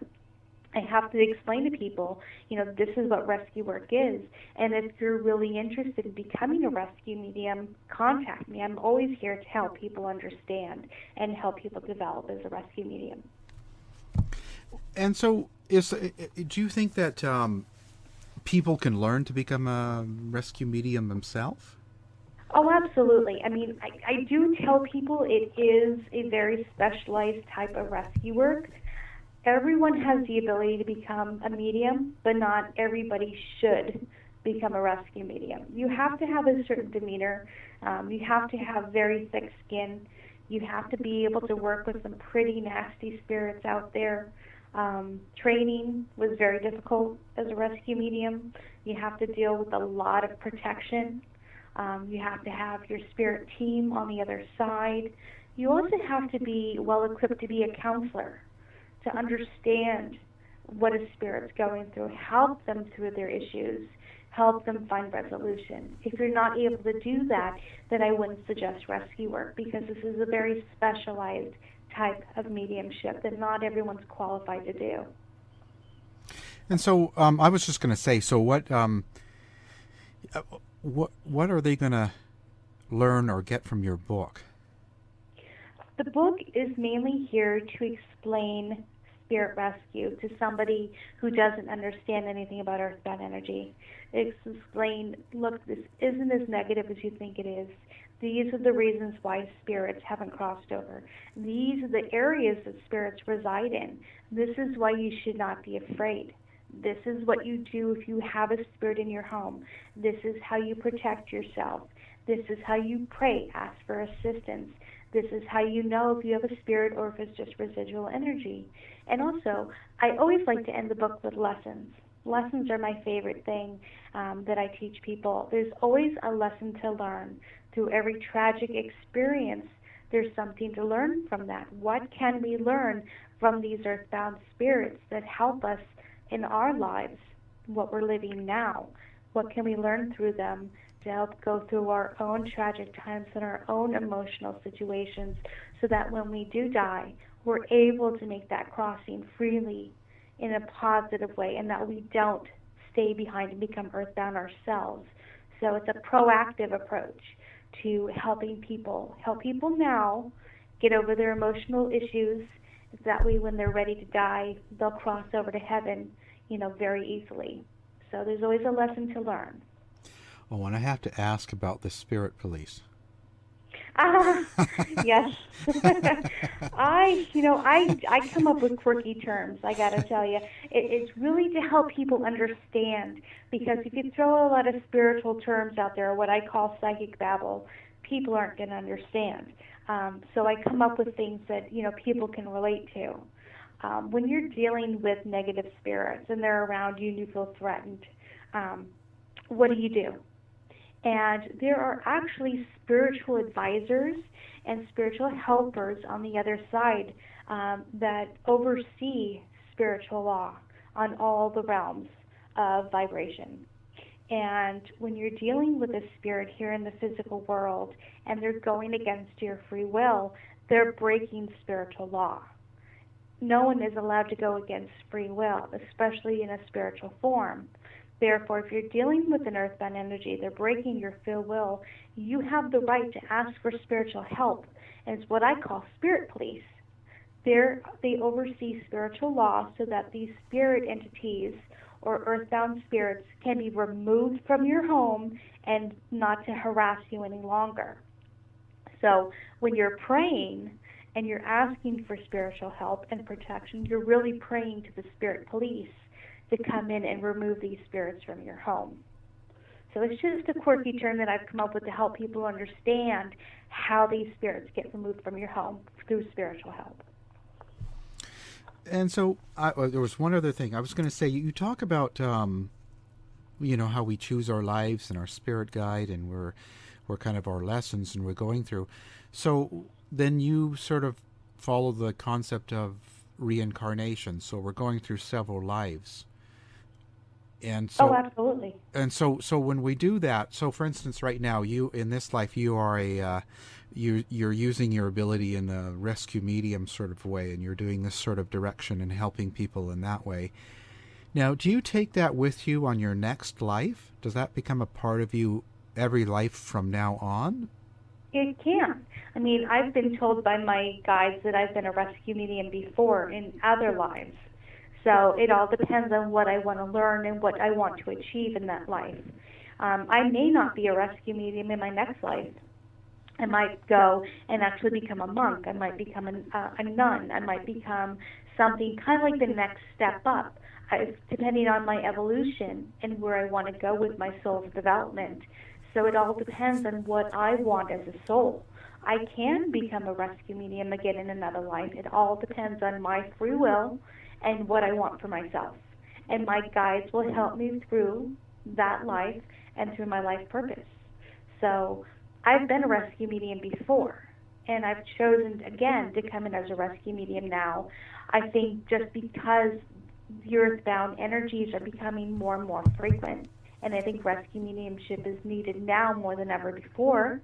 I have to explain to people, this is what rescue work is. And if you're really interested in becoming a rescue medium, contact me. I'm always here to help people understand and help people develop as a rescue medium. And so, do you think that people can learn to become a rescue medium themselves? Oh, absolutely. I mean, I do tell people it is a very specialized type of rescue work. Everyone has the ability to become a medium, but not everybody should become a rescue medium. You have to have a certain demeanor. You have to have very thick skin. You have to be able to work with some pretty nasty spirits out there. Training was very difficult as a rescue medium. You have to deal with a lot of protection. You have to have your spirit team on the other side. You also have to be well equipped to be a counselor, to understand what a spirit's going through, help them through their issues, help them find resolution. If you're not able to do that, then I wouldn't suggest rescue work, because this is a very specialized type of mediumship that not everyone's qualified to do. And so I was just going to say, so what are they going to learn or get from your book? The book is mainly here to explain spirit rescue to somebody who doesn't understand anything about earthbound energy. It's explain, look, this isn't as negative as you think it is. These are the reasons why spirits haven't crossed over. These are the areas that spirits reside in. This is why you should not be afraid. This is what you do if you have a spirit in your home. This is how you protect yourself. This is how you pray, ask for assistance. This is how you know if you have a spirit or if it's just residual energy. And also, I always like to end the book with lessons. Lessons are my favorite thing that I teach people. There's always a lesson to learn. Through every tragic experience, there's something to learn from that. What can we learn from these earthbound spirits that help us in our lives, what we're living now? What can we learn through them to help go through our own tragic times and our own emotional situations, so that when we do die, we're able to make that crossing freely in a positive way, and that we don't stay behind and become earthbound ourselves. So it's a proactive approach to helping people. Help people now get over their emotional issues. That way when they're ready to die, they'll cross over to heaven, very easily. So there's always a lesson to learn. Oh, and I have to ask about the spirit police. Yes. I come up with quirky terms, I got to tell you. It's really to help people understand, because if you throw a lot of spiritual terms out there, what I call psychic babble, people aren't going to understand. So I come up with things that, people can relate to. When you're dealing with negative spirits and they're around you and you feel threatened, what do? And there are actually spiritual advisors and spiritual helpers on the other side that oversee spiritual law on all the realms of vibration. And when you're dealing with a spirit here in the physical world and they're going against your free will, they're breaking spiritual law. No one is allowed to go against free will, especially in a spiritual form. Therefore, if you're dealing with an earthbound energy, they're breaking your free will, you have the right to ask for spiritual help. And it's what I call spirit police. They oversee spiritual law so that these spirit entities or earthbound spirits can be removed from your home and not to harass you any longer. So when you're praying and you're asking for spiritual help and protection, you're really praying to the spirit police to come in and remove these spirits from your home. So it's just a quirky term that I've come up with to help people understand how these spirits get removed from your home through spiritual help. And so there was one other thing. I was going to say, you talk about, how we choose our lives and our spirit guide, and we're kind of our lessons and we're going through. So then you sort of follow the concept of reincarnation. So we're going through several lives. And so, absolutely. And so when we do that, so for instance, right now, you in this life, you are you're using your ability in a rescue medium sort of way, and you're doing this sort of direction and helping people in that way. Now, do you take that with you on your next life? Does that become a part of you every life from now on? It can. I mean, I've been told by my guides that I've been a rescue medium before in other lives. So it all depends on what I want to learn and what I want to achieve in that life. I may not be a rescue medium in my next life. I might go and actually become a monk. I might become a nun. I might become something kind of like the next step up, depending on my evolution and where I want to go with my soul's development. So it all depends on what I want as a soul. I can become a rescue medium again in another life. It all depends on my free will and what I want for myself. And my guides will help me through that life and through my life purpose. So I've been a rescue medium before, and I've chosen, again, to come in as a rescue medium now. I think just because the earthbound energies are becoming more and more frequent, and I think rescue mediumship is needed now more than ever before.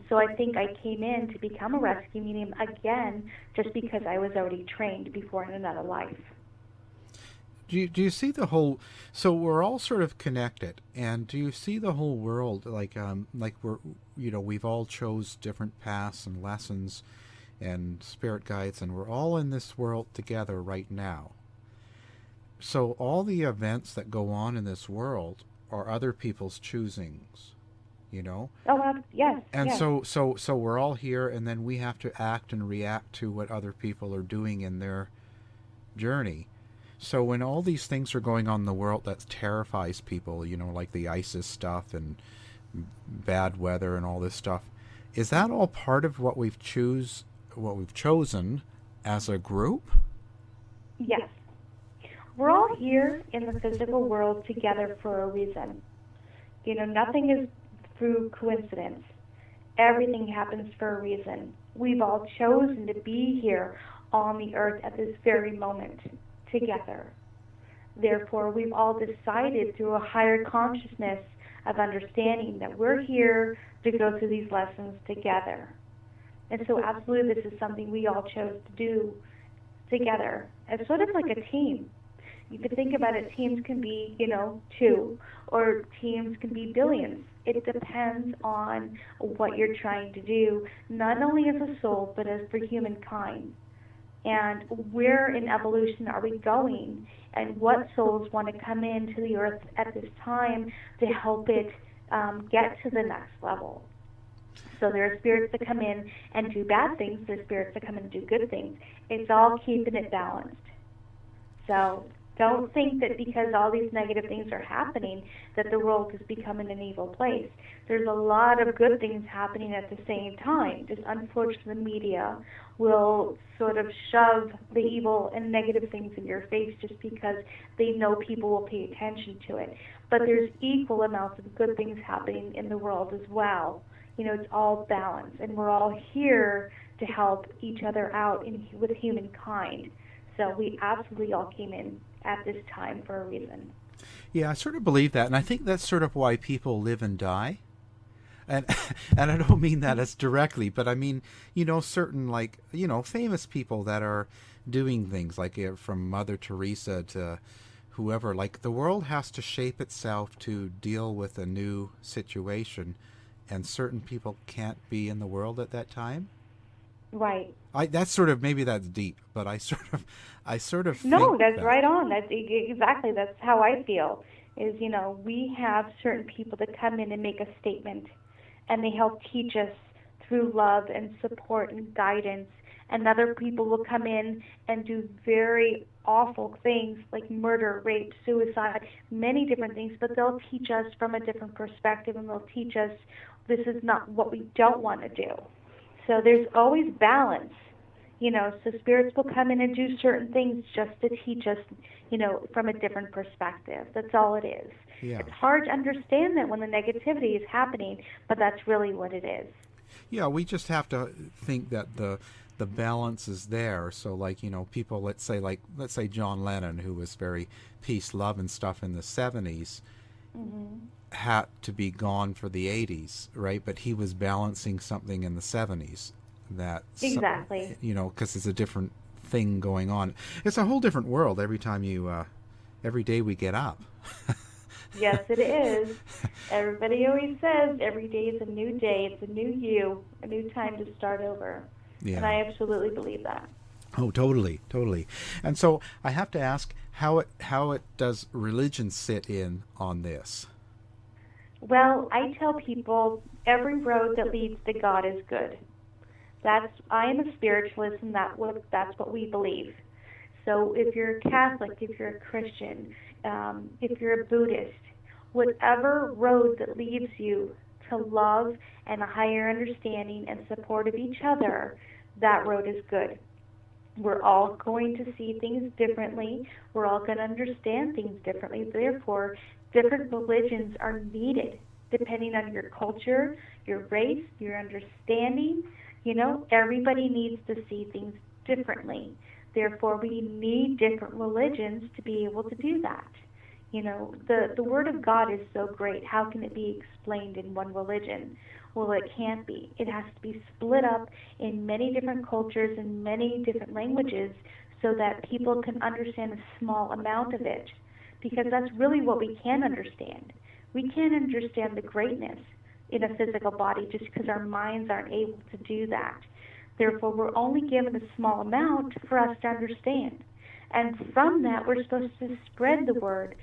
So I think I came in to become a rescue medium again just because I was already trained before in another life. Do you see the whole? So we're all sort of connected, and do you see the whole world like we've all chose different paths and lessons and spirit guides, and we're all in this world together right now. So all the events that go on in this world are other people's choosings. Yes. And yes. So we're all here, and then we have to act and react to what other people are doing in their journey. So when all these things are going on in the world that terrifies people, like the ISIS stuff and bad weather and all this stuff, is that all part of what we've chosen as a group? Yes. We're all here in the physical world together for a reason. Nothing is through coincidence. Everything happens for a reason. We've all chosen to be here on the earth at this very moment together. Therefore, we've all decided through a higher consciousness of understanding that we're here to go through these lessons together. And so absolutely this is something we all chose to do together. It's sort of like a team. You could think about it, teams can be, 2, or teams can be billions. It depends on what you're trying to do, not only as a soul, but as for humankind. And where in evolution are we going, and what souls want to come into the earth at this time to help it get to the next level. So there are spirits that come in and do bad things, there are spirits that come in and do good things. It's all keeping it balanced. So don't think that because all these negative things are happening that the world is becoming an evil place. There's a lot of good things happening at the same time. Just unfortunately, the media will sort of shove the evil and negative things in your face just because they know people will pay attention to it. But there's equal amounts of good things happening in the world as well. It's all balanced, and we're all here to help each other out with humankind. So we absolutely all came in at this time for a reason. Yeah, I sort of believe that, and I think that's sort of why people live and die. And I don't mean that as directly, but I mean, certain famous people that are doing things like from Mother Teresa to whoever. Like the world has to shape itself to deal with a new situation, and certain people can't be in the world at that time. Right. That's sort of, maybe that's deep, but I sort of No, think that's right on. That's exactly, that's how I feel. Is, we have certain people that come in and make a statement, and they help teach us through love and support and guidance. And other people will come in and do very awful things like murder, rape, suicide, many different things, but they'll teach us from a different perspective, and they'll teach us this is not what we don't want to do. So there's always balance, so spirits will come in and do certain things just to teach us, from a different perspective. That's all it is. Yeah. It's hard to understand that when the negativity is happening, but that's really what it is. Yeah, we just have to think that the balance is there. So people, let's say John Lennon, who was very peace, love and stuff in the 70s, had to be gone for the 80s, right? But he was balancing something in the 70s that exactly, because it's a different thing going on. It's a whole different world every time every day we get up. Yes, it is. Everybody always says every day is a new day. It's a new you, a new time to start over. Yeah. And I absolutely believe that. Oh, totally. And so I have to ask, how it does religion sit in on this? Well, I tell people every road that leads to God is good. I am a spiritualist, and that's what we believe. So if you're a Catholic, if you're a Christian, if you're a Buddhist, whatever road that leads you to love and a higher understanding and support of each other, that road is good. We're all going to see things differently. We're all going to understand things differently. Therefore, different religions are needed depending on your culture, your race, your understanding. Everybody needs to see things differently. Therefore, we need different religions to be able to do that. The Word of God is so great. How can it be explained in one religion? Well, it can't be. It has to be split up in many different cultures and many different languages so that people can understand a small amount of it. Because that's really what we can understand. We can't understand the greatness in a physical body just because our minds aren't able to do that. Therefore, we're only given a small amount for us to understand. And from that, we're supposed to spread the word,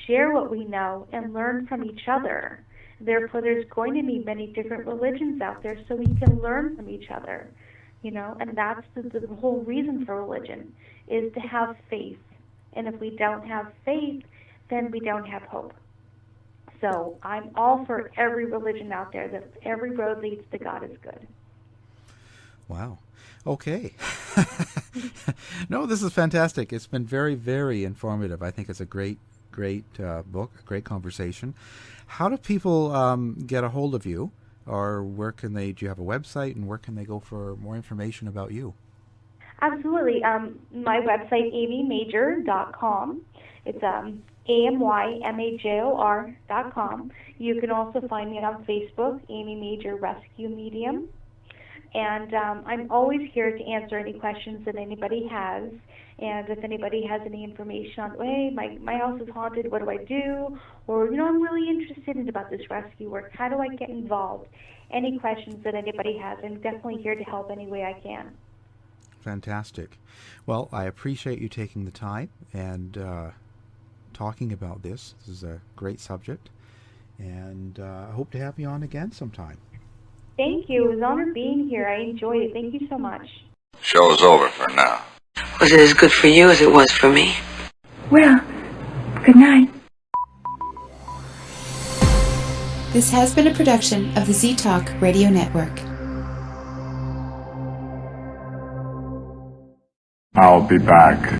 share what we know, and learn from each other. Therefore, there's going to be many different religions out there so we can learn from each other. And that's the whole reason for religion, is to have faith And if we don't have faith, then we don't have hope. So I'm all for every religion out there, that every road leads to God is good. Wow. Okay. No, this is fantastic. It's been very, very informative. I think it's a great book, a great conversation. How do people get a hold of you, or where can they? Do you have a website, and where can they go for more information about you? Absolutely. My website, amymajor.com. It's amymajor.com. You can also find me on Facebook, Amy Major Rescue Medium. And I'm always here to answer any questions that anybody has. And if anybody has any information on, hey, my house is haunted, what do I do? Or, I'm really interested about this rescue work. How do I get involved? Any questions that anybody has, I'm definitely here to help any way I can. Fantastic. Well, I appreciate you taking the time and talking about this. This is a great subject. And I hope to have you on again sometime. Thank you. It was an honor being here. I enjoyed it. Thank you so much. Show's over for now. Was it as good for you as it was for me? Well, good night. This has been a production of the Z-Talk Radio Network. I'll be back.